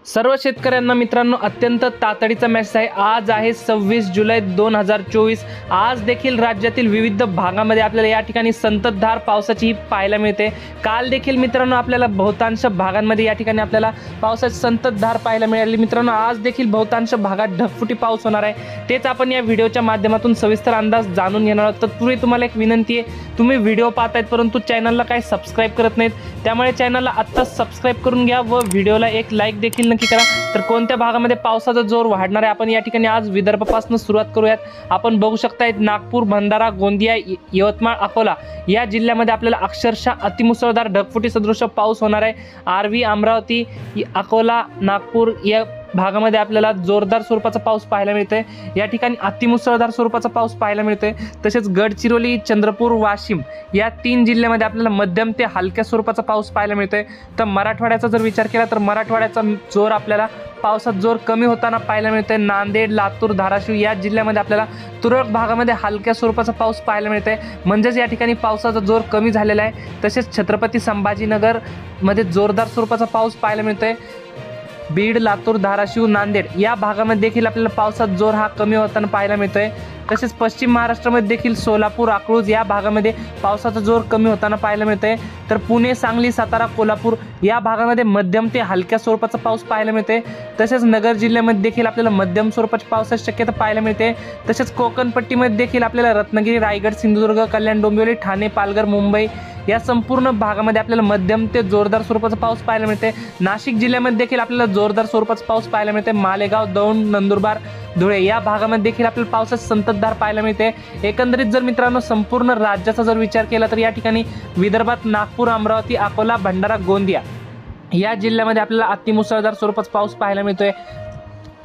सर्व शेतकऱ्यांना मित्रांनो अत्यंत तातडीचा मेसेज आहे। आज आहे 26 जुलै 2024। आज देखील राज्यातील विविध भागामध्ये आपल्याला या ठिकाणी संततधार पावसाची पाहायला मिळते। काल देखील मित्रांनो आपल्याला बहुतांश भागांमध्ये या ठिकाणी आपल्याला पावसाची संततधार पाहायला मिळाली। मित्रांनो आज देखील बहुतांश भागात ढगफुटी पाऊस होणार आहे, तेच आपण या व्हिडिओच्या माध्यमातून सविस्तर अंदाज जाणून घेणार आहोत। तत्पूर्वी तुम्हाला एक विनंती आहे, तुम्ही व्हिडिओ पाहतायत परंतु चॅनलला काही सबस्क्राइब करत नाहीत, त्यामुळे चॅनलला आत्ताच सबस्क्राइब करून घ्या व व्हिडिओला एक लाईक देखील नक्की करा। तर कोणत्या भागामध्ये पावसाचा जोर वाढणार आहे आपण या ठिकाणी आज विदर्भापासून सुरुवात करूयात। आपण बघू शकता नागपूर, भंडारा, गोंदिया, यवतमाळ, अकोला या जिल्ह्यामध्ये आपल्याला अक्षरशः अतिमुसळधार ढगफुटी सदृश पाऊस होणार आहे। आर्वी, अमरावती, अकोला, नागपूर या भागामध्ये आपल्याला जोरदार स्वरूपाचा पाऊस पाहायला मिळतोय। या ठिकाणी अतिमुसळधार स्वरूपाचा पाऊस पाहायला मिळतोय। तसेच गडचिरोली, चंद्रपूर, वाशिम या 3 जिल्ह्यामध्ये आपल्याला मध्यम ते हलक्या स्वरूपाचा पाऊस पाहायला मिळतोय। तर मराठवाड्याचा जर विचार केला तर मराठवाड्याचा जोर आपल्याला पावसात जोर कमी होताना पाहायला मिळतोय। नांदेड, लातूर, धाराशिव या जिल्ह्यामध्ये आपल्याला तुरळक भागामध्ये हलक्या स्वरूपाचा पाऊस पाहायला मिळतोय, म्हणजेच या ठिकाणी पावसाचा जोर कमी झालेला आहे। तसेच छत्रपती संभाजीनगर मध्ये जोरदार स्वरूपाचा पाऊस पाहायला मिळतोय। बीड, लातूर, धाराशिव, नांदेड या भागामध्ये देखील आपल्याला पावसाचा जोर हा कमी होताना पाहायला मिळतोय। तसेच पश्चिम महाराष्ट्रामध्ये देखील सोलापूर, अकलूज या भागामध्ये पावसाचा जोर कमी होताना पाहायला मिळतोय। तर पुणे, सांगली, सातारा, कोल्हापूर या भागामध्ये मध्यम ते हलक्या स्वरूपाचा पाऊस पाहायला मिळते। तसेच नगर जिल्ह्यामध्ये देखील आपल्याला मध्यम स्वरूपाची पावसाची शक्यता पाहायला मिळते। तसेच कोकण पट्टीमध्ये देखील आपल्याला रत्नागिरी, रायगड, सिंधुदुर्ग, कल्याण, डोंबिवली, ठाणे, पालघर, मुंबई या संपूर्ण भागामध्ये आपल्याला मध्यम ते जोरदार स्वरूपाचा पाऊस पाहायला मिळते। नाशिक जिल्ह्यामध्ये देखील आपल्याला जोरदार स्वरूपाचा पाऊस पाहायला मिळते। मालेगाव, दौंड, नंदुरबार, धुळे या भागामध्ये देखील आपल्याला पावसाची संततधार पाहायला मिळते। एकंदरीत जर मित्रांनो संपूर्ण राज्याचा जर विचार केला तर या ठिकाणी विदर्भात नागपूर, अमरावती, अकोला, भंडारा, गोंदिया या जिल्ह्यामध्ये आपल्याला अतिमुसळधार स्वरूपाचा पाऊस पाहायला मिळतोय।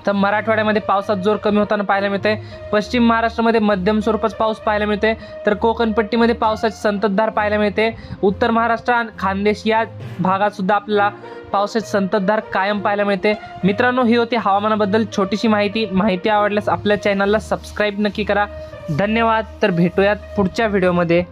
तर मराठवाड्यामध्ये पावसाचा जोर कमी होताना पाहायला मिळते। पश्चिम महाराष्ट्रामध्ये मध्यम स्वरूपाचा पाऊस पाहायला मिळते। तर कोकण पट्टीमध्ये पावसाची संततधार पाहायला मिळते। उत्तर महाराष्ट्र आणि खानदेश या भागात सुद्धा आपल्याला पावसाची संततधार कायम पाहायला मिळते। मित्रांनो ही होती हवामानाबद्दल छोटीशी माहिती आवडल्यास आपल्या चॅनलला सबस्क्राइब नक्की करा। धन्यवाद। तर भेटूयात पुढच्या व्हिडिओमध्ये।